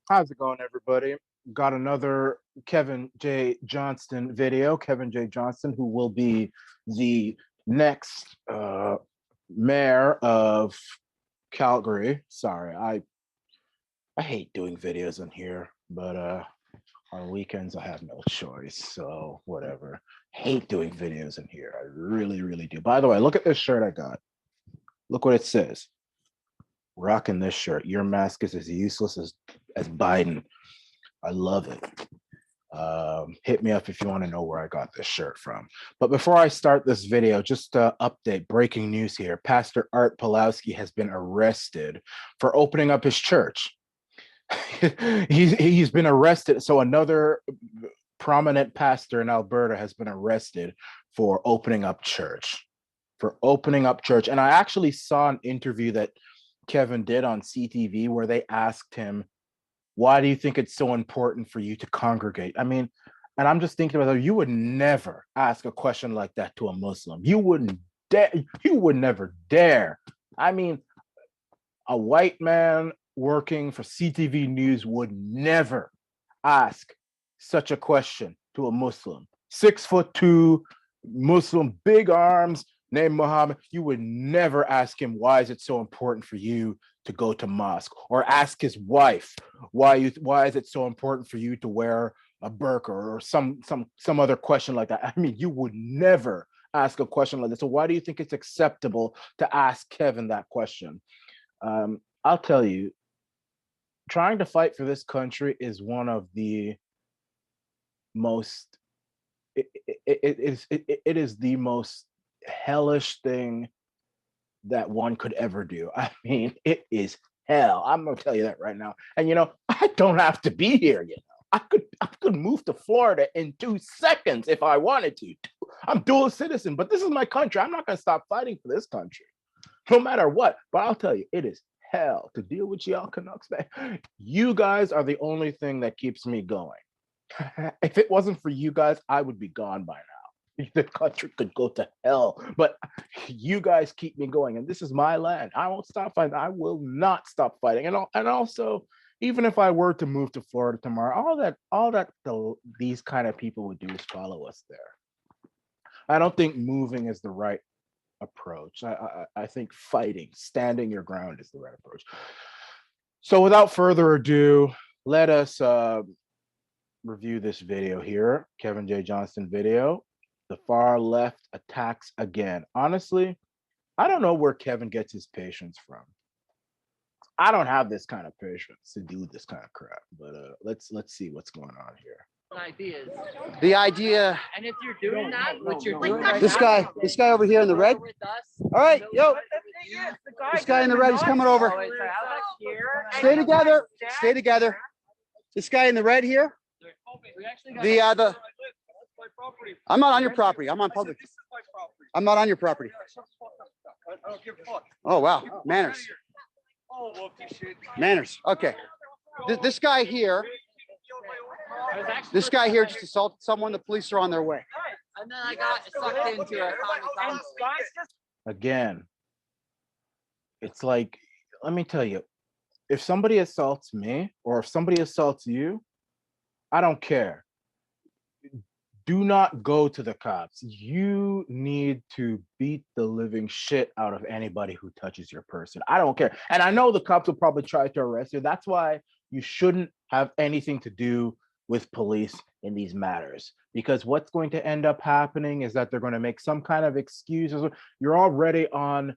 How's it going, everybody? Got another Kevin J Johnston video. Kevin J Johnston, who will be the next mayor of Calgary. Sorry, I hate doing videos in here, but on weekends I have no choice. So whatever. Hate doing videos in here. I really, really do. By the way, look at this shirt I got. Look what it says. Rocking this shirt. Your mask is as useless as Biden. I love it. Hit me up if you want to know where I got this shirt from. But before I start this video, just update, breaking news here. Pastor Artur Pawlowski has been arrested for opening up his church. he's been arrested. So another prominent pastor in Alberta has been arrested for opening up church. And I actually saw an interview that Kevin did on CTV where they asked him, why do you think it's so important for you to congregate? I mean, and I'm just thinking about it, you would never ask a question like that to a Muslim. You wouldn't dare, you would never dare. I mean, a white man working for CTV News would never ask such a question to a Muslim. 6'2" Muslim, big arms, named Muhammad. You would never ask him, why is it so important for you to go to mosque? Or ask his wife, why is it so important for you to wear a burqa, or some other question like that? I mean, you would never ask a question like this. So why do you think it's acceptable to ask Kevin that question? I'll tell you, trying to fight for this country is one of the most it is the most hellish thing that one could ever do. I mean, it is hell. I'm gonna tell you that right now. And I don't have to be here. I could move to Florida in 2 seconds if I wanted to. I'm dual citizen, but this is my country. I'm not gonna stop fighting for this country, no matter what. But I'll tell you, it is hell to deal with y'all Canucks, man. You guys are the only thing that keeps me going. If it wasn't for you guys, I would be gone by now. The country could go to hell, but you guys keep me going, and this is my land. I won't stop fighting. I will not stop fighting. And also, even if I were to move to Florida tomorrow, these kind of people would do is follow us there. I don't think moving is the right approach. I think fighting, standing your ground is the right approach. So without further ado, let us review this video here. Kevin J Johnston video. The far left attacks again. Honestly, I don't know where Kevin gets his patience from. I don't have this kind of patience to do this kind of crap. But let's see what's going on here. Ideas. The idea. And if you're doing that, what you're doing right this guy over here in the red. All right, yo. This guy in the red is coming over. Stay together. Stay together. This guy in the red here. The. I'm not on your property. I'm on public. I'm not on your property. Oh wow, manners. Manners. Okay. This guy here. This guy here just assaulted someone. The police are on their way. And then I got sucked into a common. Again, it's like, let me tell you, if somebody assaults me or if somebody assaults you, I don't care. Do not go to the cops. You need to beat the living shit out of anybody who touches your person. I don't care. And I know the cops will probably try to arrest you. That's why you shouldn't have anything to do with police in these matters, because what's going to end up happening is that they're going to make some kind of excuses. You're already on,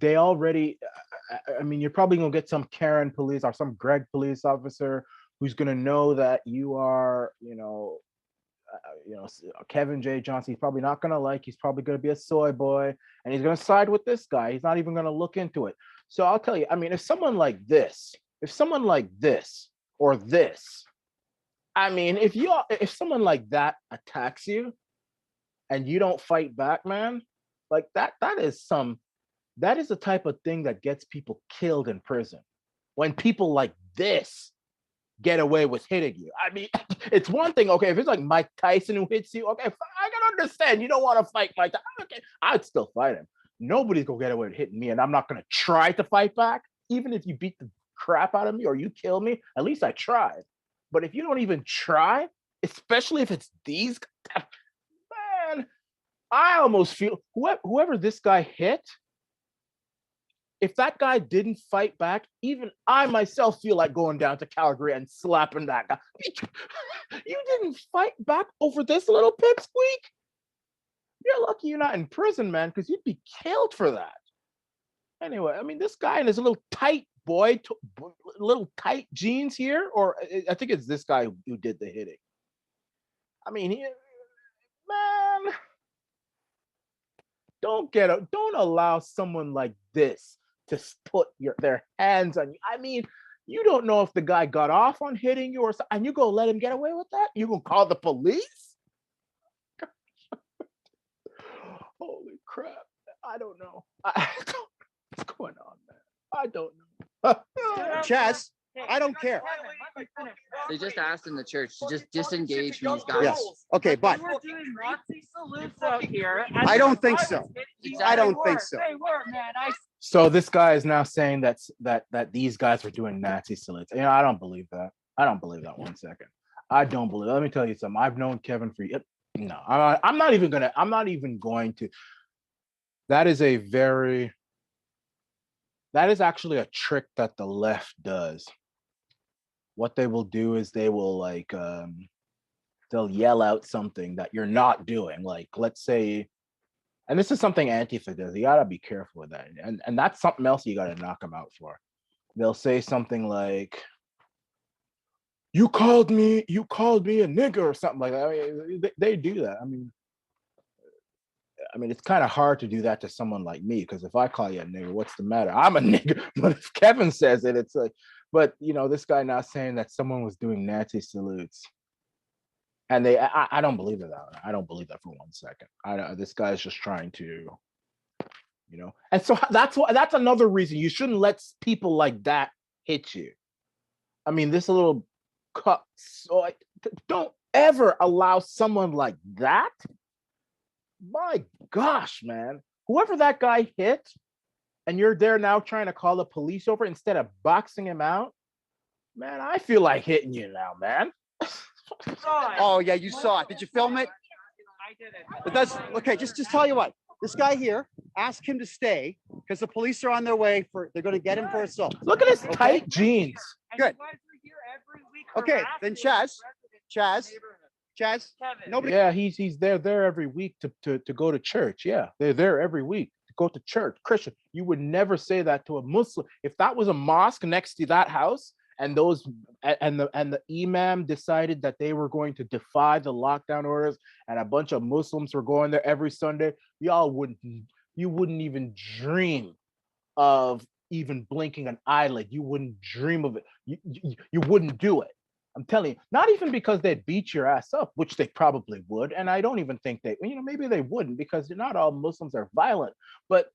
I mean, you're probably going to get some Karen police or some Greg police officer who's going to know that you are, Kevin J Johnston. He's probably not going to like, he's probably going to be a soy boy, and he's going to side with this guy. He's not even going to look into it. So I'll tell you, I mean, if someone like this or this, I mean, if someone like that attacks you and you don't fight back, man, like that is the type of thing that gets people killed in prison. When people like this get away with hitting you. I mean, it's one thing, okay, if it's like Mike Tyson who hits you, okay, I can understand. You don't want to fight Mike Tyson. Okay, I'd still fight him. Nobody's gonna get away with hitting me, and I'm not gonna try to fight back, even if you beat the crap out of me or you kill me, at least I tried. But if you don't even try, especially if it's these, man, I almost feel whoever this guy hit, if that guy didn't fight back, even I myself feel like going down to Calgary and slapping that guy. You didn't fight back over this little pipsqueak? You're lucky you're not in prison, man, because you'd be killed for that. Anyway, I mean, this guy in his little tight little tight jeans here, or I think it's this guy who did the hitting. I mean, man, don't allow someone like this to put their hands on you. I mean, you don't know if the guy got off on hitting you or something, and you go let him get away with that? You gonna call the police? Holy crap. I don't know. What's going on, man? I don't know. Chaz, I don't care. They just asked in the church to just disengage from these guys. Yes. Okay, but We're doing Nazi salutes out here. I don't think so. I don't think so. They were, man. So this guy is now saying that these guys were doing Nazi salutes. You know, I don't believe that. I don't believe that 1 second. I don't believe. Let me tell you something. I've known Kevin for no. I'm not even going to. That is actually a trick that the left does. What they will do is they will they'll yell out something that you're not doing. Like, let's say, and this is something Antifa does. You gotta be careful with that. And that's something else you gotta knock them out for. They'll say something like, you called me a nigger or something like that. I mean, they do that. I mean, it's kind of hard to do that to someone like me, because if I call you a nigger, what's the matter? I'm a nigger. But if Kevin says it, it's like, but you know, this guy now saying that someone was doing Nazi salutes, and I don't believe it. I don't believe that for 1 second. This guy's just trying to, you know, and so that's another reason you shouldn't let people like that hit you. I mean, this little cut. So don't ever allow someone like that. My gosh, man. Whoever that guy hit, and you're there now trying to call the police over instead of boxing him out, man, I feel like hitting you now, man. Oh yeah, you saw it. Did you film it? I did it. But that's okay. Just tell you what. This guy here, ask him to stay because the police are on their way they're going to get him for assault. Look at his tight jeans. Good. You guys are here every week Okay, then Chaz, Kevin. nobody. Yeah, he's there every week to go to church. Yeah, they're there every week to go to church. Christian, you would never say that to a Muslim. If that was a mosque next to that house, and the imam decided that they were going to defy the lockdown orders, and a bunch of Muslims were going there every Sunday, you wouldn't even dream of even blinking an eyelid. You wouldn't dream of it. You wouldn't do it. I'm telling you, not even because they'd beat your ass up, which they probably would. And I don't even think maybe they wouldn't, because not all Muslims are violent, but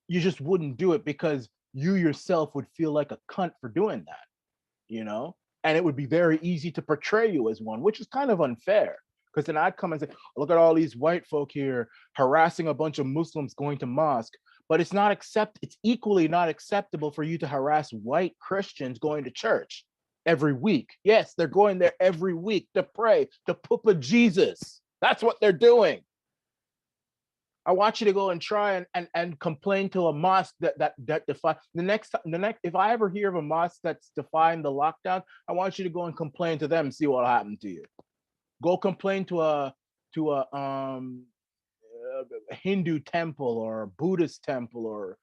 you just wouldn't do it because you yourself would feel like a cunt for doing that, you know? And it would be very easy to portray you as one, which is kind of unfair. Because then I'd come and say, look at all these white folk here harassing a bunch of Muslims going to mosque. But it's equally not acceptable for you to harass white Christians going to church every week. Yes, they're going there every week to pray to Papa Jesus. That's what they're doing. I want you to go and try and complain to a mosque that defy the next if I ever hear of a mosque that's defying the lockdown, I want you to go and complain to them and see what'll happen to you. Go complain to a Hindu temple or a Buddhist temple or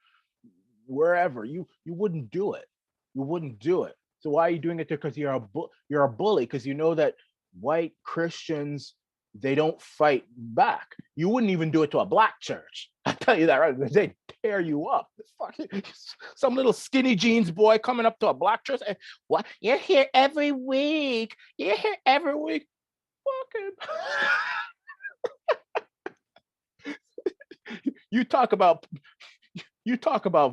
wherever. You wouldn't do it. You wouldn't do it. So why are you doing it there? Because you're a bully, because you know that white Christians, they don't fight back. You wouldn't even do it to a black church. I tell you that, right? They tear you up. Some little skinny jeans boy coming up to a black church. And, what? You're here every week. You're here every week. Fucking. You talk about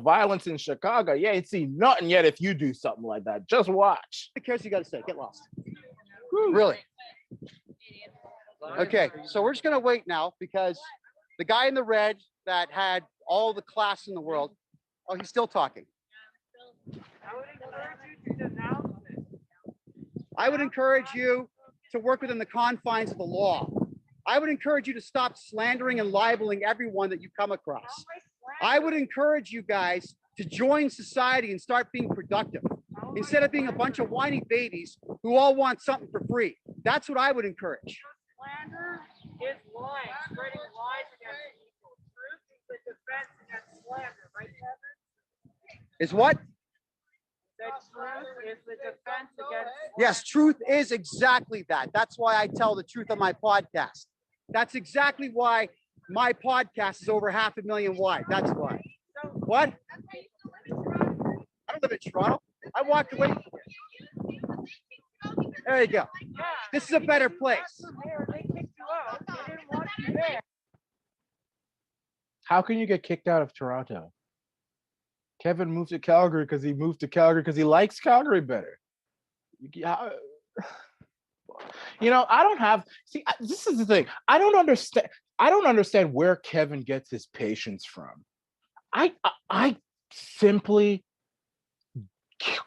violence in Chicago. You ain't seen nothing yet if you do something like that. Just watch. What cares you got to say? Get lost. Really? Okay, so we're just going to wait now because the guy in the red that had all the class in the world, oh, he's still talking. I would encourage you to denounce it. I would encourage you to work within the confines of the law. I would encourage you to stop slandering and libeling everyone that you come across. I would encourage you guys to join society and start being productive instead of being a bunch of whiny babies who all want something for free. That's what I would encourage. Slander is lying, spreading lies against people. Truth is the defense against slander, right, Kevin? Is what? That truth is the defense against slander. Yes, truth is exactly that. That's why I tell the truth on my podcast. That's exactly why my podcast is over 500,000 wide. That's why. What? I don't live in Toronto. I walked away from it. There you go. This is a better place. They kicked you out. They didn't want you there. How can you get kicked out of Toronto? Kevin moved to Calgary because he likes Calgary better. I don't have. See, this is the thing. I don't understand where Kevin gets his patience from. I simply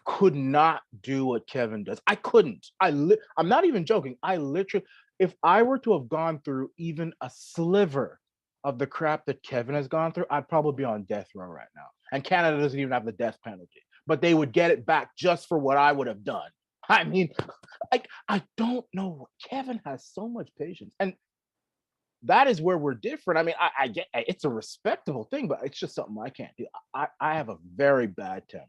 could not do what Kevin does. I couldn't. I'm not even joking. I literally, if I were to have gone through even a sliver of the crap that Kevin has gone through, I'd probably be on death row right now. And Canada doesn't even have the death penalty, but they would get it back just for what I would have done. I mean, I don't know. Kevin has so much patience, and that is where we're different. I mean, I get it's a respectable thing, but it's just something I can't do. I have a very bad temper,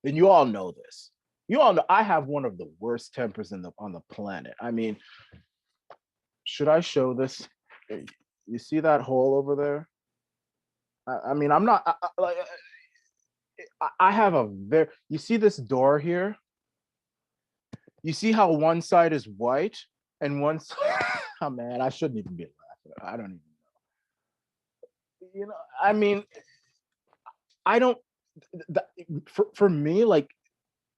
and you all know this. You all know I have one of the worst tempers on the planet. I mean, should I show this? You see that hole over there? I mean, I'm not. I have a very. You see this door here? You see how one side is white and one side. Oh man, I shouldn't even be laughing. I don't even know. You know, I mean, I don't. For me, like,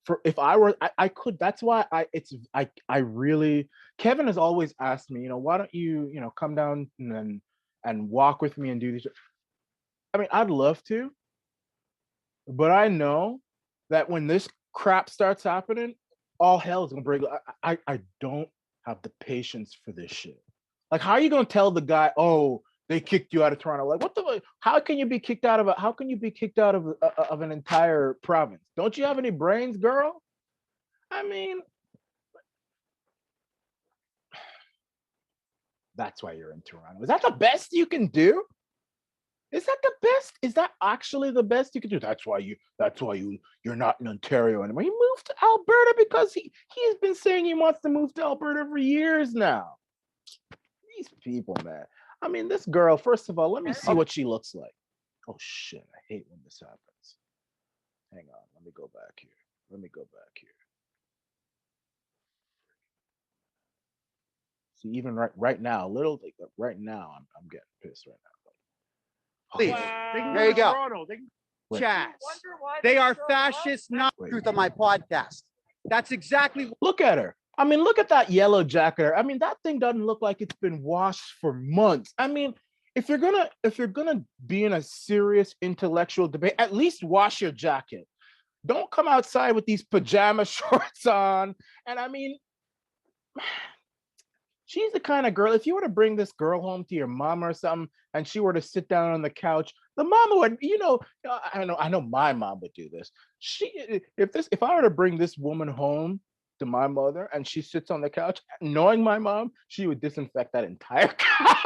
for if I were, I could. That's why I really. Kevin has always asked me, why don't you, come down and walk with me and do these. I mean, I'd love to, but I know that when this crap starts happening, all hell is gonna break. I don't have the patience for this shit. Like, how are you gonna tell the guy, oh, they kicked you out of Toronto? Like, what the? How can you be kicked out of How can you be kicked out of an entire province? Don't you have any brains, girl? I mean, that's why you're in Toronto. Is that the best you can do? Is that the best? Is that actually the best you can do? That's why you're not in Ontario anymore. He moved to Alberta because he's been saying he wants to move to Alberta for years now. These people, man. I mean, this girl, first of all, let me see what she looks like. Oh shit, I hate when this happens. Hang on, let me go back here. See, even right now, right now, I'm getting pissed right now. Please. There you go. Chaz. They are fascists, not truth on my podcast. That's exactly. Look at her. I mean, look at that yellow jacket. I mean, that thing doesn't look like it's been washed for months. I mean, if you're gonna be in a serious intellectual debate, at least wash your jacket. Don't come outside with these pajama shorts on. And I mean, she's the kind of girl, if you were to bring this girl home to your mom or something, and she were to sit down on the couch, the mama would, I know my mom would do this. If I were to bring this woman home to my mother and she sits on the couch, knowing my mom, she would disinfect that entire couch.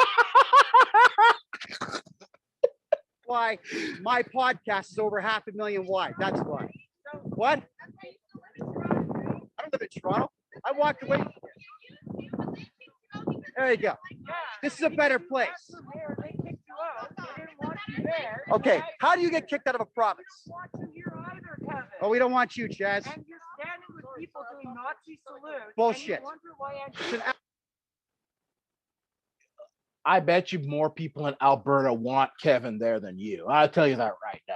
Why my podcast is over 500,000 wide. That's why. What? I don't live in Toronto. I walked away from it. There you go. This is a better place. They kicked you out. They didn't want you there. Okay, how do you get kicked out of a province? They don't want you here either, Kevin. Oh, we don't want you, Chaz. And you're standing with people doing Nazi salutes. Bullshit. And you wonder why I bet you more people in Alberta want Kevin there than you. I'll tell you that right now.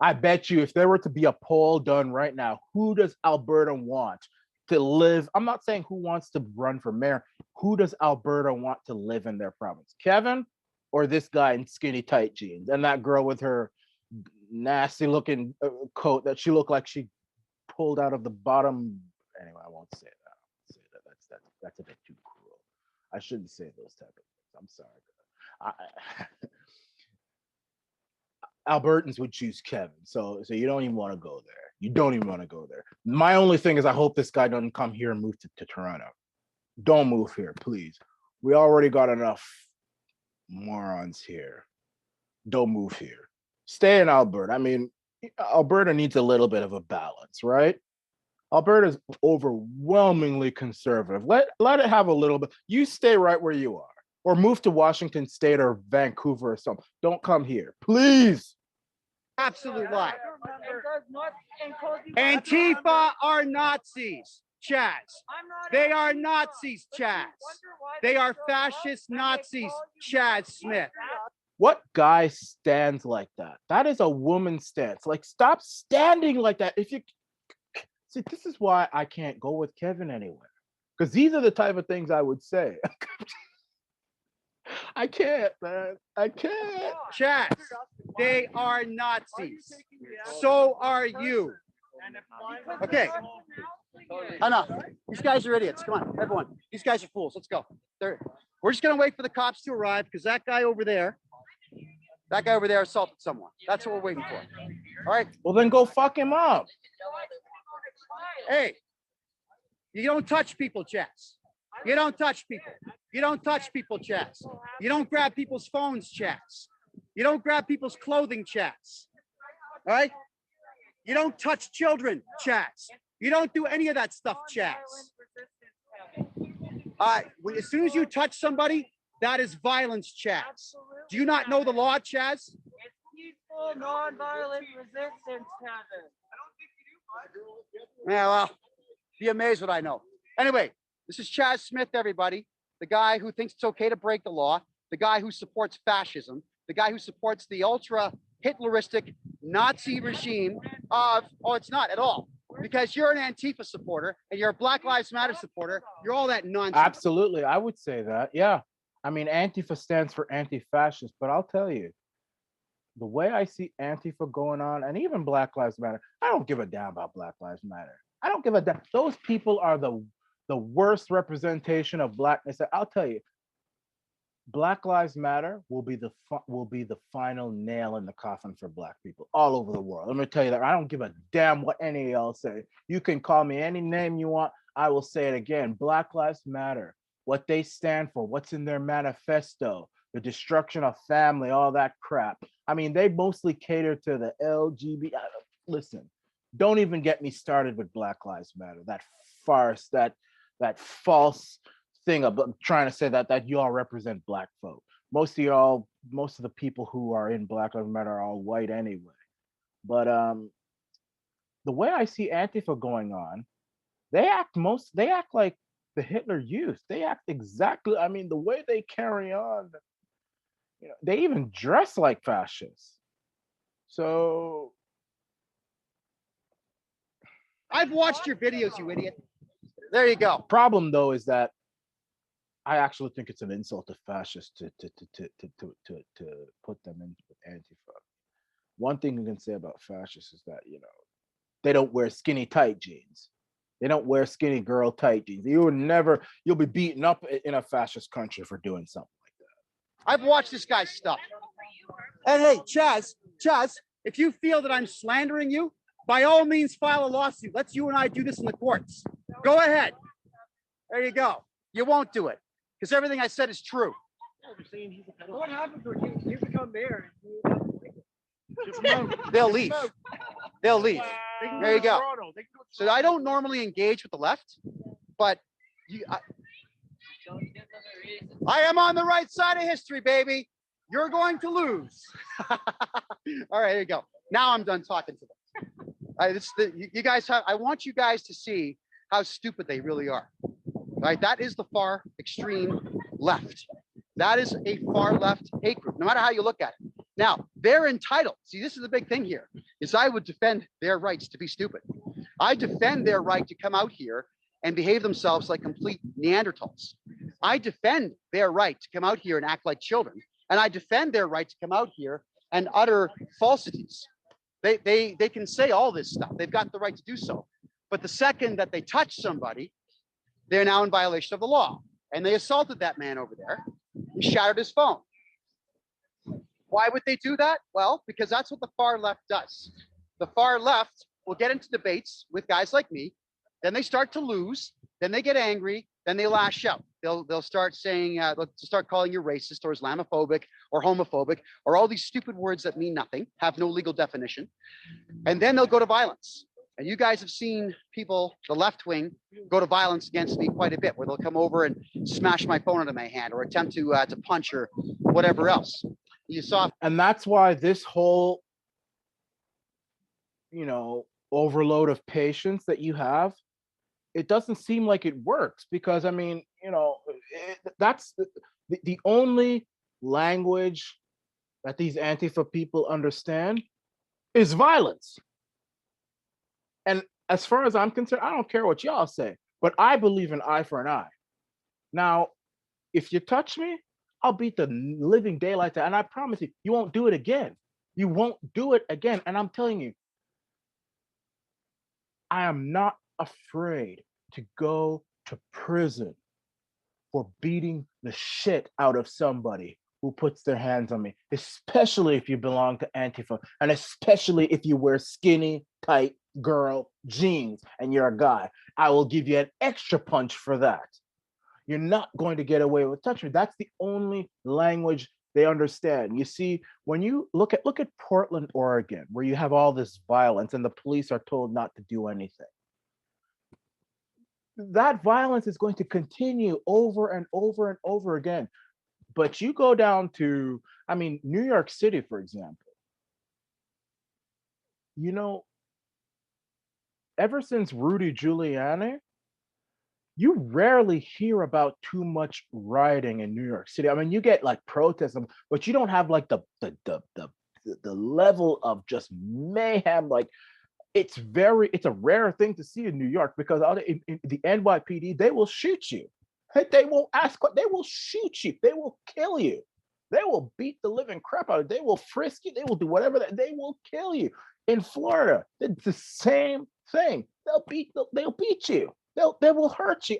I bet you if there were to be a poll done right now, who does Alberta want to live? I'm not saying who wants to run for mayor. Who does Alberta want to live in their province? Kevin or this guy in skinny tight jeans and that girl with her nasty looking coat that she looked like she pulled out of the bottom. Anyway, I won't say that. That's a bit too cruel. I shouldn't say those type of things. I'm sorry. Albertans would choose Kevin, so you don't even want to go there. You don't even want to go there. My only thing is I hope this guy doesn't come here and move to Toronto. Don't move here, please. We already got enough morons here. Don't move here. Stay in Alberta. I mean, Alberta needs a little bit of a balance, right? Alberta is overwhelmingly conservative. Let it have a little bit. You stay right where you are, or move to Washington State or Vancouver or something. Don't come here, please. Absolute lie. Antifa are Nazis, Chaz. They are Nazis, Chaz. They are fascist Nazis, Chaz Smith. What guy stands like that? That is a woman's stance. Like, stop standing like that. If you see, this is why I can't go with Kevin anywhere. Because these are the type of things I would say. I can't, man. I can't. Chaz, they are Nazis. So are you. Okay. Enough. These guys are idiots. Come on, everyone. These guys are fools. Let's go. We're just going to wait for the cops to arrive because that guy over there assaulted someone. That's what we're waiting for. All right. Well, then go fuck him up. Hey, you don't touch people, Chaz. You don't touch people. You don't touch people, Chaz. You don't grab people's phones, Chaz. You don't grab people's clothing, Chaz. All right? You don't touch children, Chaz. You don't do any of that stuff, Chaz. As soon as you touch somebody, that is violence, Chaz. Do you not know the law, Chaz? It's peaceful, non-violent resistance, Kevin. Yeah, well, be amazed what I know. Anyway, this is Chaz Smith, everybody. The guy who thinks it's okay to break the law, the guy who supports fascism, the guy who supports the ultra Hitleristic Nazi regime of, oh, it's not at all. Because you're an Antifa supporter and you're a Black Lives Matter supporter. You're all that nonsense. Absolutely. I would say that. Yeah. I mean, Antifa stands for anti-fascist, but I'll tell you, the way I see Antifa going on, and even Black Lives Matter, I don't give a damn about Black Lives Matter. I don't give a damn. Those people are the worst representation of blackness. I'll tell you, Black Lives Matter will be the final nail in the coffin for Black people all over the world. Let me tell you that. I don't give a damn what any of y'all say. You can call me any name you want. I will say it again. Black Lives Matter. What they stand for, what's in their manifesto, the destruction of family, all that crap. I mean, they mostly cater to the LGBT. Listen, don't even get me started with Black Lives Matter. That farce, that false thing of trying to say that you all represent Black folk. Most of the people who are in Black Lives Matter are all white anyway. But the way I see Antifa going on, they act like the Hitler Youth. They act exactly, I mean, the way they carry on, you know, they even dress like fascists. So I've watched your videos, you idiot. There you go. Problem though is that I actually think it's an insult to fascists to put them in with Antifa. One thing you can say about fascists is that, you know, they don't wear skinny tight jeans. They don't wear skinny girl tight jeans. You'll be beaten up in a fascist country for doing something like that. I've watched this guy's stuff. And hey, Chaz, if you feel that I'm slandering you, by all means file a lawsuit. Let's you and I do this in the courts. Go ahead. There you go. You won't do it because everything I said is true. What happens when you become mayor? They'll leave. They'll leave. There you go. So I don't normally engage with the left, but I am on the right side of history, baby. You're going to lose. All right, there you go. Now I'm done talking to them. You guys have. I want you guys to see how stupid they really are. Right? That is the far extreme left. That is a far left hate group, no matter how you look at it. Now, they're entitled. See, this is the big thing here, is I would defend their rights to be stupid. I defend their right to come out here and behave themselves like complete Neanderthals. I defend their right to come out here and act like children. And I defend their right to come out here and utter falsities. They can say all this stuff. They've got the right to do so. But the second that they touch somebody, they're now in violation of the law. And they assaulted that man over there and shattered his phone. Why would they do that? Well, because that's what the far left does. The far left will get into debates with guys like me. Then they start to lose. Then they get angry. Then they lash out. They'll start saying, they'll start calling you racist or Islamophobic or homophobic or all these stupid words that mean nothing, have no legal definition. And then they'll go to violence. And you guys have seen people, the left wing, go to violence against me quite a bit, where they'll come over and smash my phone out of my hand or attempt to punch or whatever else. You saw. And that's why this whole, overload of patience that you have, it doesn't seem like it works, because I mean, that's the only language that these Antifa people understand is violence. And as far as I'm concerned, I don't care what y'all say, but I believe in eye for an eye. Now, if you touch me, I'll beat the living daylights out, and I promise you, you won't do it again. You won't do it again. And I'm telling you, I am not afraid to go to prison for beating the shit out of somebody who puts their hands on me, especially if you belong to Antifa, and especially if you wear skinny, tight girl jeans and you're a guy. I will give you an extra punch for that. You're not going to get away with touching me. That's the only language they understand. You see, when you look at Portland, Oregon, where you have all this violence and the police are told not to do anything, that violence is going to continue over and over and over again. But you go down to, New York City, for example, ever since Rudy Giuliani, you rarely hear about too much rioting in New York City. You get like protests, but you don't have like the level of just mayhem. Like it's a rare thing to see in New York, because in the NYPD, they will shoot you. They won't ask, they will shoot you. They will kill you. They will beat the living crap out of you. They will frisk you. They will do whatever. They will kill you. In Florida, it's the same thing. They'll beat you. They will hurt you.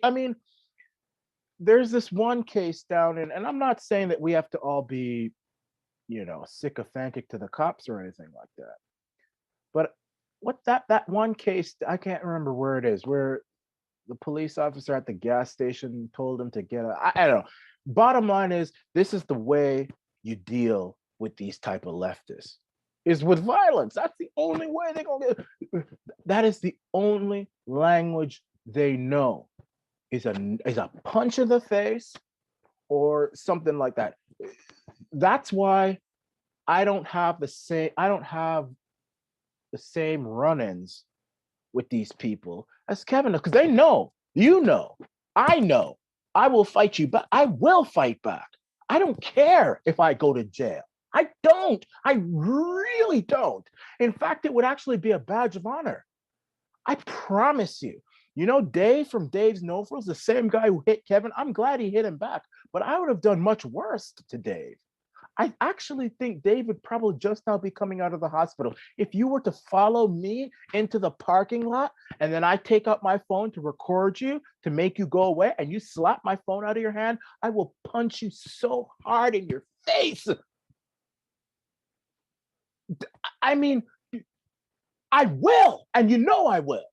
There's this one case down in, and I'm not saying that we have to all be, sycophantic to the cops or anything like that. But what that one case, I can't remember where it is, where the police officer at the gas station told him to get I don't know. Bottom line is, this is the way you deal with these type of leftists, is with violence. That's the only way they're gonna get. That is the only language they know, is a punch in the face or something like that. That's why I don't have the same run-ins with these people as Kevin, because they know, I know, I will fight you, but I will fight back. I don't care if I go to jail. I really don't. In fact, it would actually be a badge of honor. I promise you. Dave from Dave's No Frills, the same guy who hit Kevin, I'm glad he hit him back, but I would have done much worse to Dave. I actually think Dave would probably just now be coming out of the hospital. If you were to follow me into the parking lot and then I take out my phone to record you, to make you go away, and you slap my phone out of your hand, I will punch you so hard in your face. I will, and I will.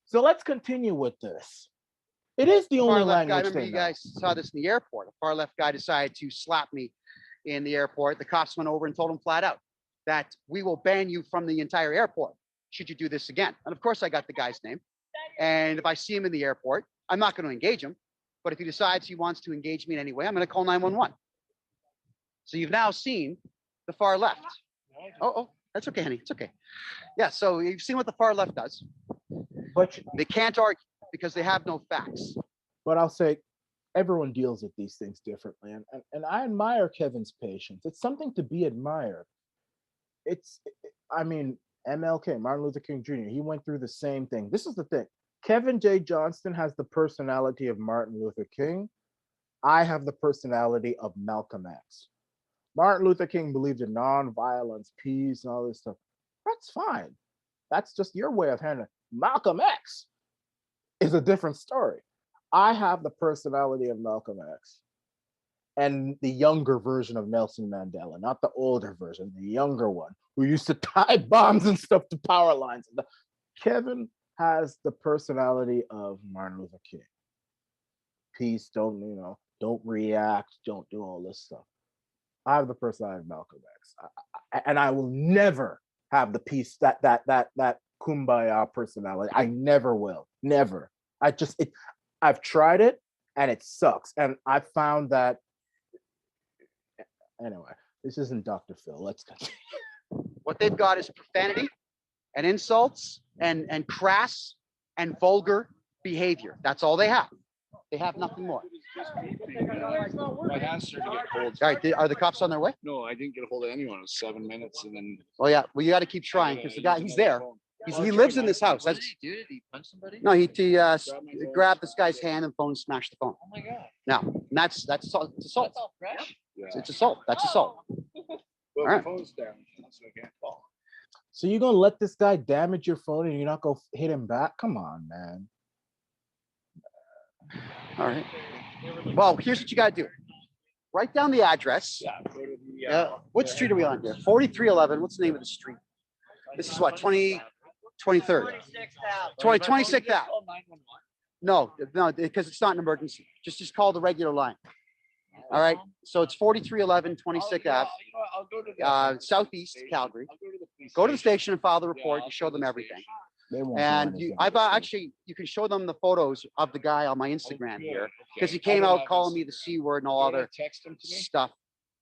So let's continue with this. It is the only language. I remember you guys saw this in the airport. A far left guy decided to slap me in the airport. The cops went over and told him flat out that we will ban you from the entire airport should you do this again. And of course, I got the guy's name. And if I see him in the airport, I'm not going to engage him. But if he decides he wants to engage me in any way, I'm going to call 911. So you've now seen the far left. Oh, that's okay, honey. It's okay. Yeah, so you've seen what the far left does. But they can't argue because they have no facts. But I'll say, everyone deals with these things differently. And I admire Kevin's patience. It's something to be admired. MLK, Martin Luther King Jr., he went through the same thing. This is the thing. Kevin J Johnston has the personality of Martin Luther King. I have the personality of Malcolm X. Martin Luther King believed in nonviolence, peace, and all this stuff. That's fine. That's just your way of handling it. Malcolm X is a different story. I have the personality of Malcolm X and the younger version of Nelson Mandela, not the older version, the younger one who used to tie bombs and stuff to power lines. Kevin has the personality of Martin Luther King. Peace, don't react, don't do all this stuff. I have the personality of Malcolm X, and I will never have the peace that kumbaya personality. I never will, never. I've tried it, and it sucks. And I found that. Anyway, this isn't Dr. Phil. Let's continue. What they've got is profanity and insults and crass and vulgar behavior. That's all they have. They have nothing more. My hands started to get cold. All right, are the cops on their way? No, I didn't get a hold of anyone. It was 7 minutes, and then. Oh yeah, well you got to keep trying because the guy, he's there. He lives in this house. What did he do? Did he punch somebody? No, he grabbed this guy's hand and phone, smashed the phone. Oh my God. Now, that's assault. It's assault. That's all fresh. Yeah. It's assault. That's assault. Well, All right. my phone's down, so I can't call. So you're gonna let this guy damage your phone and you're not gonna hit him back? Come on, man. All right. Well, here's what you got to do. Write down the address. Yeah. Go to the, What street are we on here? 4311. What's the name of the street? This is what, 23rd? 26th Ave. No, because it's not an emergency. Just call the regular line. All right. So it's 4311 26th Ave, I'll go to the southeast Calgary. I'll go to the police Go to the station. station and file the report. Yeah, You show them everything. They won't do And anything. actually, you can show them the photos of the guy on my Instagram here because he Okay. came I don't out have calling me the Instagram. C word and all You wanna other text them to me? stuff.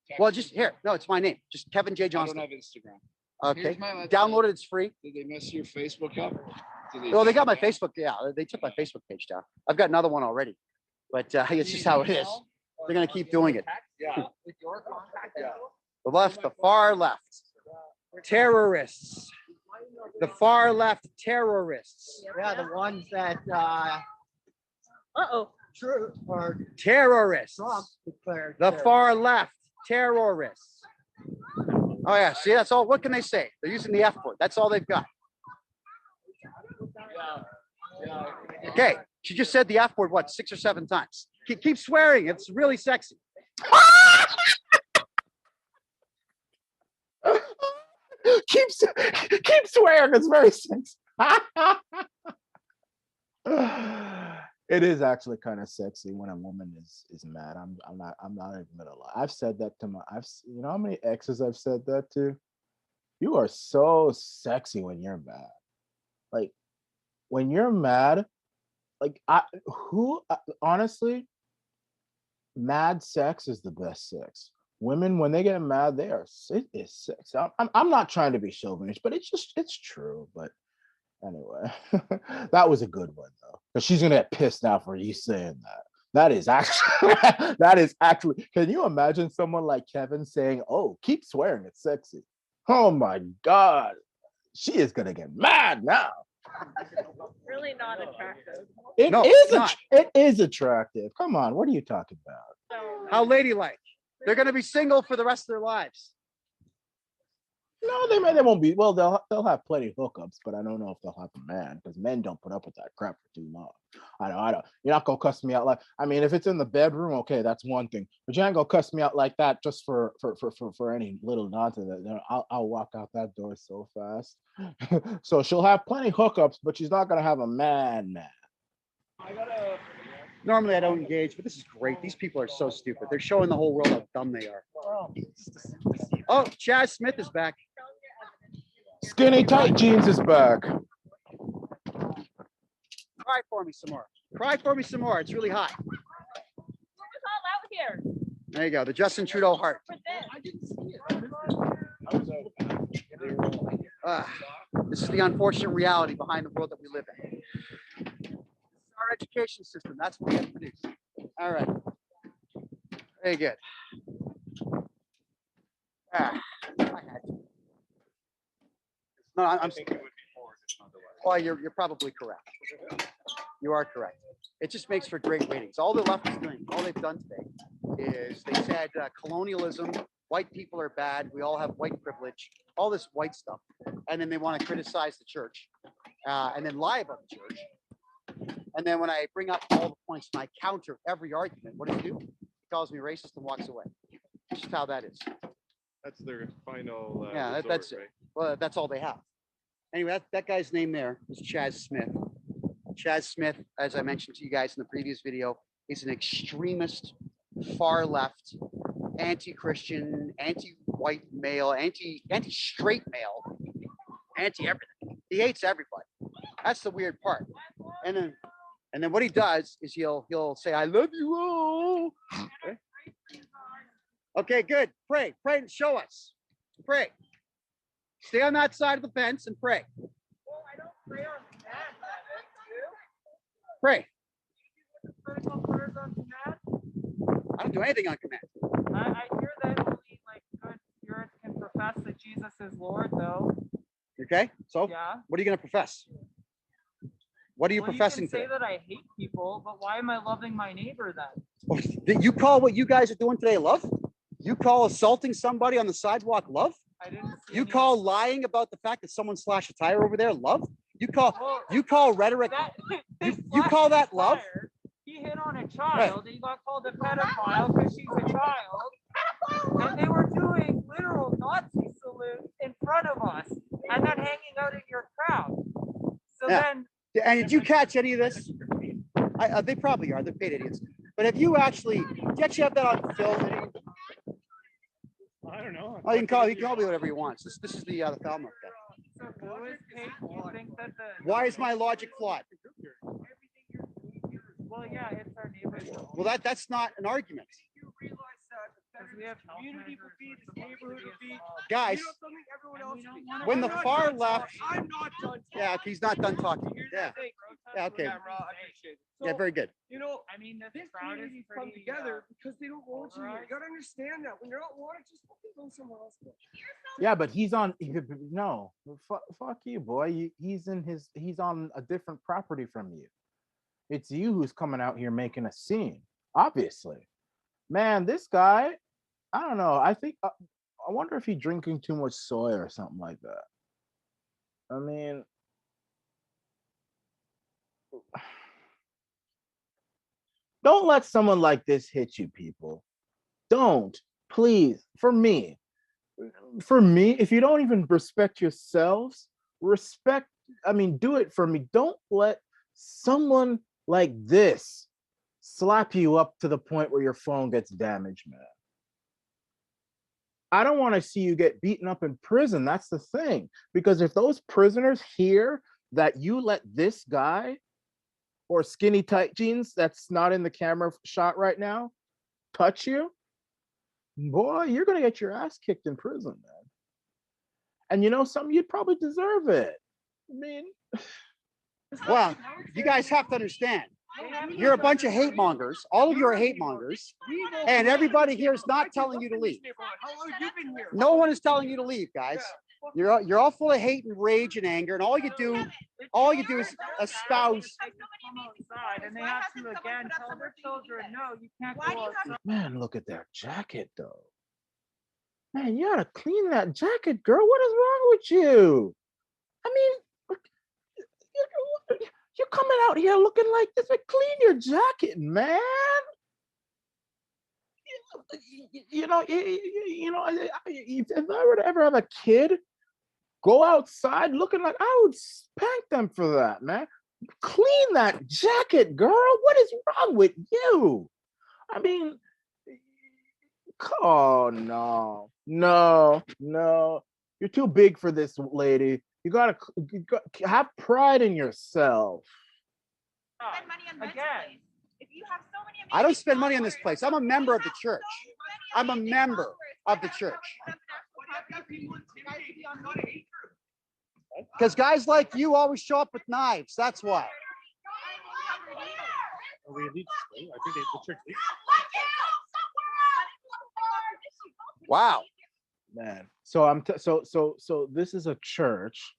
Text Well, them just to here. me? No, it's my name. Just Kevin J I don't Johnston. have Instagram. Okay. Here's my website. Download it. It's free. Did they mess your Facebook up? Well, they got my Facebook. Yeah, they took my Facebook page down. I've got another one already, but it's just how it is. They're gonna keep doing it. Yeah. With your contact Yeah. The left, the far left, terrorists. The far left terrorists. Yeah, the ones that true or Terrorists. Trump declared. The terrorist. far left terrorists. Oh yeah, see that's all. What can they say? They're using the F word. That's all they've got. Okay, she just said the F word what 6 or 7 times. Keep swearing. It's really sexy. keep swearing. It's very sexy. It is actually kind of sexy when a woman is mad. I'm not even gonna lie. I've said that to you know how many exes I've said that to? You are so sexy when you're mad. Like when you're mad, like honestly, mad sex is the best sex. Women, when they get mad, it is sex. I'm not trying to be chauvinist, but it's true. But anyway, that was a good one though, because she's gonna get pissed now for you saying that. That is actually. Can you imagine someone like Kevin saying, "Oh, keep swearing, it's sexy"? Oh my God, she is gonna get mad now. Really not attractive. It is attractive. Come on, what are you talking about? So, How ladylike. They're gonna be single for the rest of their lives. No, they won't be. Well, they'll have plenty of hookups, but I don't know if they'll have a man because men don't put up with that crap for too long. I don't. You're not gonna cuss me out like. I mean, if it's in the bedroom, okay, that's one thing. But you ain't gonna cuss me out like that just for any little nonsense. I'll walk out that door so fast. So she'll have plenty of hookups, but she's not gonna have a man. Normally I don't engage, but this is great. These people are so stupid. They're showing the whole world how dumb they are. Oh, Chaz Smith is back. Skinny tight jeans is back. Cry for me some more. Cry for me some more. It's really hot. it's all out here. There you go. The Justin Trudeau heart. For this. This is the unfortunate reality behind the world that we live in. This is our education system. That's what we have to produce. All right. Very good. I had to. No, I'm. Well, you're probably correct. You are correct. It just makes for great ratings. All the left is doing, all they've done today is they said colonialism white people are bad. We all have white privilege, all this white stuff. And then they want to criticize the church and then lie about the church. And then when I bring up all the points and I counter every argument, what does he do? He calls me racist and walks away. That's just how that is. That's their final. Yeah, resort, that's it. right? Well, that's all they have. Anyway, that guy's name there is Chaz Smith. Chaz Smith, as I mentioned to you guys in the previous video, is an extremist, far left, anti-Christian, anti-white male, anti-straight male, anti-everything. He hates everybody. That's the weird part. And then what he does is he'll say, "I love you all." Okay, okay, good. Pray and show us. Pray. Stay on that side of the fence and pray. Well, I don't pray on command, Kevin. You? Pray. You do critical prayers on command? I don't do anything on command. I hear that only like good spirits can profess that Jesus is Lord, though. Okay, so Yeah. what are you going to profess? What are you Well, professing you can say today? that I hate people, but why am I loving my neighbor then? You call what you guys are doing today love? You call assaulting somebody on the sidewalk love? I didn't see You any- call lying about the fact that someone slashed a tire over there love? You call Well, rhetoric. that, You call that love? He hit on a child and he got called a pedophile because she's a child. And they were doing literal Nazi salutes in front of us and then hanging out in your crowd. So Yeah. then And did you catch any of this? They probably are. They're paid idiots. But if you actually, do you actually have that on film? I don't know. Oh, you can call me whatever you want. This is the film. so who is paid? You think that the Why is my logic flawed? well, yeah, it's our neighbors. Well, that's not an argument. Because we have community to feed, neighborhood to feed. Guys, when the far left, I'm not done. yeah, he's not done talking. Yeah, yeah, okay. Yeah, very good. You know, I mean, this this crowd is community come pretty, together because they don't want you here. polarized. You gotta understand that when you're not wanted, just fucking go somewhere else. Yeah, but he's on. No, fuck you, boy. He's on a different property from you. It's you who's coming out here making a scene. Obviously, man. This guy, I don't know. I think I wonder if he's drinking too much soy or something like that. I mean, don't let someone like this hit you, people. Don't, please. For me, if you don't even respect yourselves, do it for me. Don't let someone like this slap you up to the point where your phone gets damaged, man. I don't want to see you get beaten up in prison. That's the thing. Because if those prisoners hear that you let this guy or skinny tight jeans that's not in the camera shot right now touch you, boy, you're going to get your ass kicked in prison, man. And you know something? You'd probably deserve it. I mean, Well, you guys have to understand. You're a bunch of hate mongers. All of you are hate mongers. And everybody here is not telling you to leave. How long have you been here? No one is telling you to leave, guys. You're all full of hate and rage and anger, and all you do is espouse. Come outside and they have to again tell their children, no, you can't go outside. man, look at that jacket, though. Man, you gotta clean that jacket, girl. What is wrong with you? I mean, you're coming out here looking like this. But clean your jacket, man. You know, if I were to ever have a kid go outside looking like, I would spank them for that, man. Clean that jacket, girl. What is wrong with you? I mean, oh no. You're too big for this, lady. You gotta have pride in yourself. Spend money on rent Again. place. If you have so many I don't amazing spend money on this followers, place. I'm a member of the church. I'm a amazing member followers, of the why church. not have people intimidate on the page? Because guys like you always show up with knives. That's why. Wow. Man. So this is a church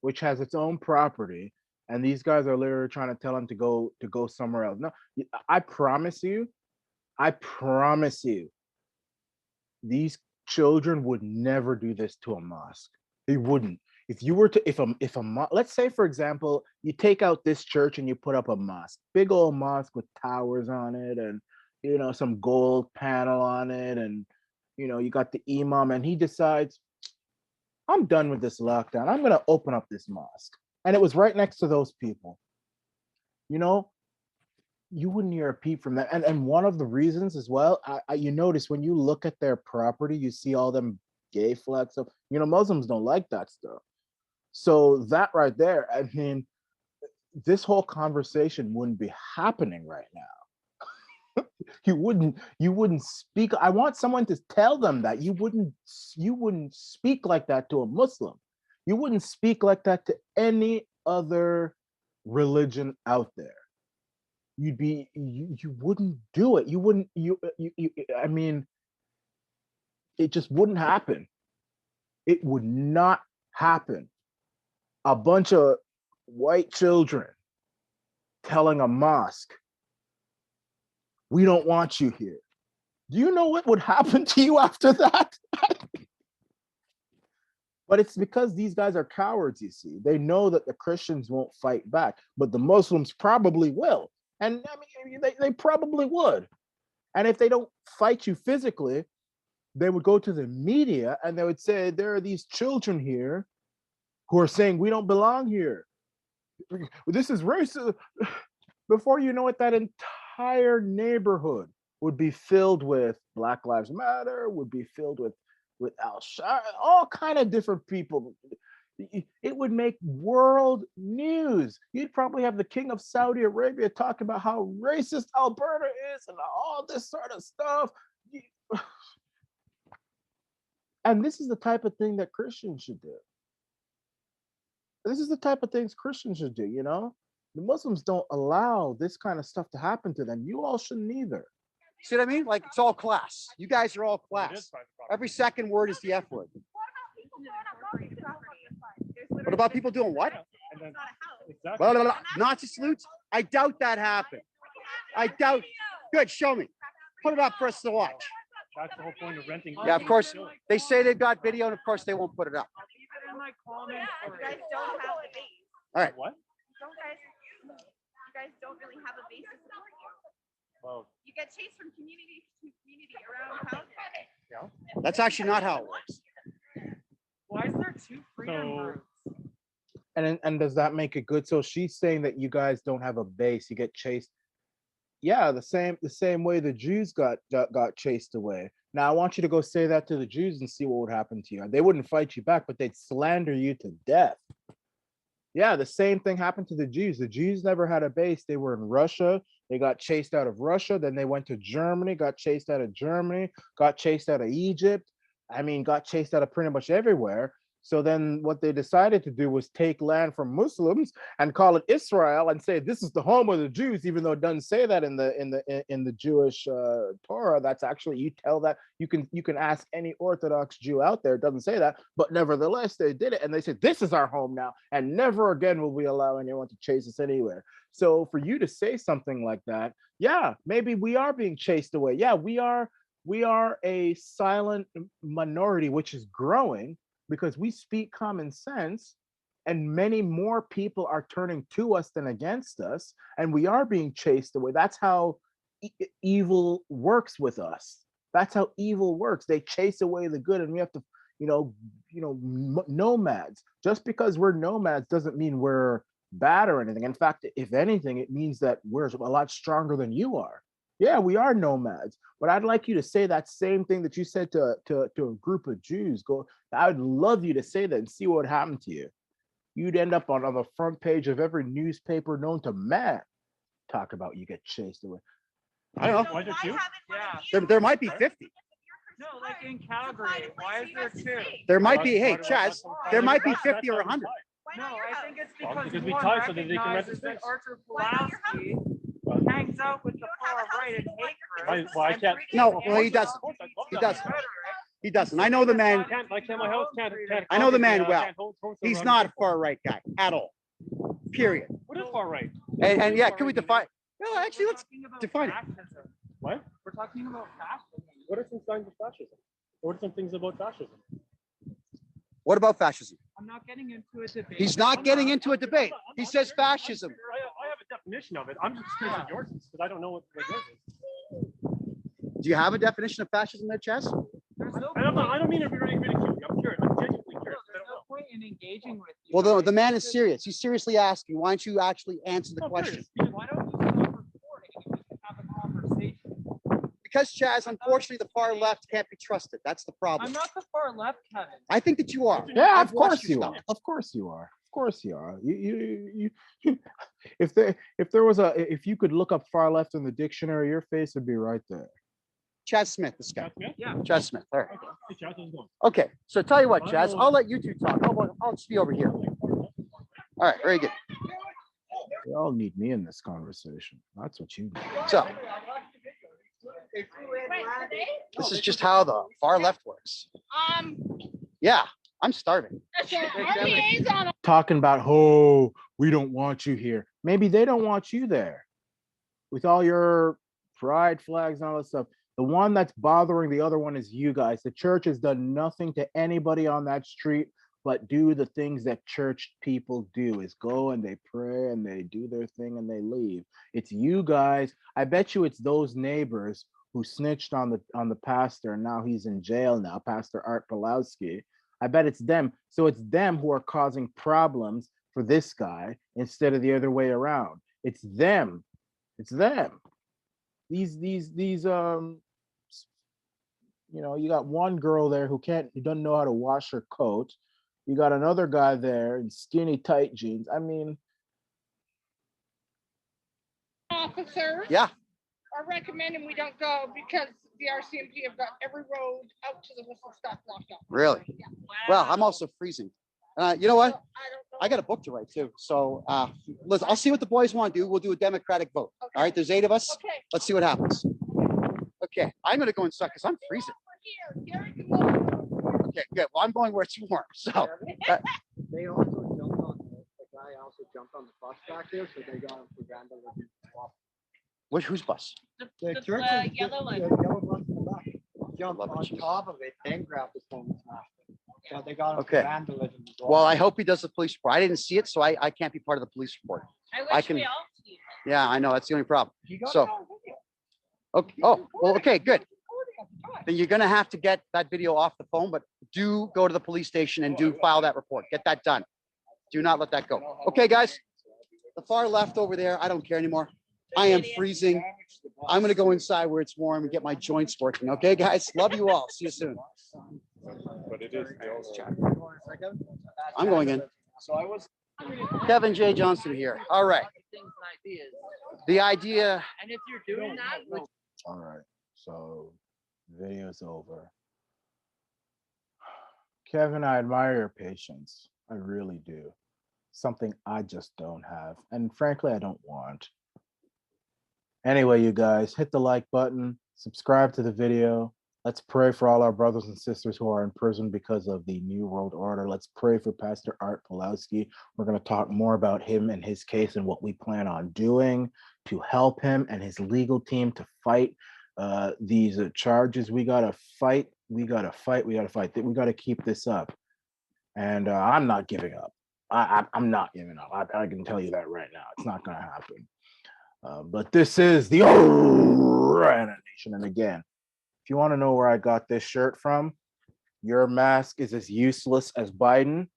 which has its own property, and these guys are literally trying to tell him to go somewhere else. No, I promise you, these children would never do this to a mosque. They wouldn't. If you were to, let's say, for example, you take out this church and you put up a mosque, big old mosque with towers on it and, some gold panel on it. And, you got the imam and he decides, I'm done with this lockdown. I'm going to open up this mosque. And it was right next to those people. You wouldn't hear a peep from that. And one of the reasons as well, you notice when you look at their property, you see all them gay flags stuff. Muslims don't like that stuff. So that right there, I mean, this whole conversation wouldn't be happening right now. you wouldn't speak. I want someone to tell them that you wouldn't speak like that to a Muslim. You wouldn't speak like that to any other religion out there. You wouldn't do it. You wouldn't, I mean, it just wouldn't happen. It would not happen. A bunch of white children telling a mosque, we don't want you here. Do you know what would happen to you after that? But it's because these guys are cowards, you see. They know that the Christians won't fight back, but the Muslims probably will. And I mean, they probably would. And if they don't fight you physically, they would go to the media and they would say, there are these children here who are saying we don't belong here. This is racist. Before you know it, that entire neighborhood would be filled with Black Lives Matter, would be filled with Al-Shara, all kind of different people. It would make world news. You'd probably have the king of Saudi Arabia talk about how racist Alberta is and all this sort of stuff. And this is the type of thing that Christians should do. This is the type of things Christians should do, The Muslims don't allow this kind of stuff to happen to them. You all shouldn't either. See what I mean? Like, it's all class. You guys are all class. Every second word is the F word. What about people doing what? Blah, blah, blah. Nazi salutes? I doubt that happened. I doubt. Good, show me. Put it up for us to watch. That's the whole point of renting. Yeah, of course. They say they've got video, and of course they won't put it up. You guys don't have a base. All right. What? You guys don't really have a basis of you. Well, You get chased from community to community around Calgary. yeah. That's actually not how it works. Why is there two freedom groups? And does that make it good? So she's saying that you guys don't have a base, you get chased. Yeah, the same way the Jews got chased away. Now I want you to go say that to the Jews and see what would happen to you. They wouldn't fight you back, but they'd slander you to death. Yeah, the same thing happened to the Jews. The Jews never had a base. They were in Russia. They got chased out of Russia. Then they went to Germany, got chased out of Germany, got chased out of Egypt. I mean, got chased out of pretty much everywhere. So then what they decided to do was take land from Muslims and call it Israel and say this is the home of the Jews, even though it doesn't say that in the Jewish Torah. That's actually, you tell that, you can ask any Orthodox Jew out there, it doesn't say that, but nevertheless they did it and they said this is our home now and never again will we allow anyone to chase us anywhere. So for you to say something like that, yeah, maybe we are being chased away. Yeah, we are a silent minority which is growing, because we speak common sense and many more people are turning to us than against us, and we are being chased away. That's how evil works with us. That's how evil works. They chase away the good and we have to, nomads. Just because we're nomads doesn't mean we're bad or anything. In fact, if anything, it means that we're a lot stronger than you are. Yeah, we are nomads, but I'd like you to say that same thing that you said to a group of Jews. I would love you to say that and see what would happen to you. You'd end up on the front page of every newspaper known to man. Talk about you get chased away. I don't know. Why is there two? Yeah. There might be 50. No, like in Calgary. Why is there two? There might be, hey, Chaz, there might be 50 or 100. Why No, not your I house? think it's Well, because because we one tied so that they can rent the recognizes that space. Artur Why not your Pawlowski hangs out with the far right and hate groups. Why and can't- treats No, the well, he doesn't. He doesn't. He doesn't. I know the man. Why can't my house can't I know the man well. can't host a He's run not a people? far right guy at all. Period. What is far right? And yeah, can we define? No, actually, let's define it. What? We're talking about fascism. What are some signs of fascism? What are some things about fascism? What about fascism? I'm not getting into a debate. He's not getting into a debate. He says fascism. I have a definition of it. I'm just curious of yours because I don't know what yours is. Do you have a definition of fascism there, Chess? There's no I point, don't mean to be ridicule you. I'm curious. I'm genuinely curious. I there's don't no know. point in engaging with you. Well, the right? man is serious. He's seriously asking. Why don't you actually answer the I'm question? curious. Why don't you stop recording and we can have a conversation? Because, Chaz, unfortunately, the far left can't be trusted. That's the problem. I'm not the far left, Kevin. I think that you are. Yeah, I've of course watched your you stuff. are. Of course you are. Of course you are. If you could look up far left in the dictionary, your face would be right there. Chaz Smith, this guy. Yeah. Chaz Smith. All right. Hey, Chad, how's it going? Okay. So tell you what, Chaz, I'll let you two talk. I'll just be over here. All right. Very good. They all need me in this conversation. That's what you need. So this is just how the far left works. Yeah, I'm starving. Talking about, oh, we don't want you here. Maybe they don't want you there. With all your pride flags and all that stuff. The one that's bothering the other one is you guys. The church has done nothing to anybody on that street but do the things that church people do, is go and they pray and they do their thing and they leave. It's you guys. I bet you it's those neighbors who snitched on the pastor and now he's in jail now, Pastor Artur Pawlowski. I bet it's them. So it's them who are causing problems for this guy instead of the other way around. It's them. It's them. These you know, you got one girl there who doesn't know how to wash her coat. You got another guy there in skinny tight jeans. I mean, officers Yeah. are recommending we don't go because the RCMP have got every road out to the whistle stop locked up. Really? Yeah. Well, I'm also freezing. You know what? So I don't know. I got a book to write too. So listen, I'll see what the boys want to do. We'll do a democratic vote. Okay. All right. There's 8 of us. Okay. Let's see what happens. Okay. I'm going to go inside because I'm freezing. Over here. Gary can go. Okay. Good. Well, I'm going where it's warm. So They also jumped on, the guy also jumped on the bus back there, so they got him for vandalism. whose bus? The church is yellow one. the yellow one in the back. Jumped Love it, on Jesus. top of it, then grabbed his phone and smashed it. So they got him Okay. for vandalism. as Well, I hope he does the police report. I didn't see it, so I can't be part of the police report. I wish I can- we all see it. Yeah, I know. That's the only problem. He got So- it on video. Okay. Oh, well, okay, good. Recording at the time. Then you're going to have to get that video off the phone, but do go to the police station and do file that report. Get that done. Do not let that go. Okay, guys. The far left over there, I don't care anymore. I am freezing. I'm going to go inside where it's warm and get my joints working. Okay, guys? Love you all. See you soon. But it is. I'm going in. So I was. Kevin J Johnston here. All right. Things and ideas. The idea. And if you're doing that, which all right. So video's over. Kevin, I admire your patience. I really do. Something I just don't have. And frankly, I don't want. Anyway, you guys, hit the like button, subscribe to the video. Let's pray for all our brothers and sisters who are in prison because of the New World Order. Let's pray for Pastor Artur Pawlowski. We're going to talk more about him and his case and what we plan on doing to help him and his legal team to fight these charges. We got to fight. We got to fight. We got to fight. We got to keep this up. And I'm not giving up. I'm not giving up. I can tell you that right now. It's not going to happen. But this is the Arana Nation. And again, if you want to know where I got this shirt from, your mask is as useless as Biden.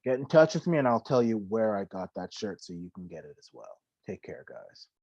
Get in touch with me and I'll tell you where I got that shirt so you can get it as well. Take care, guys.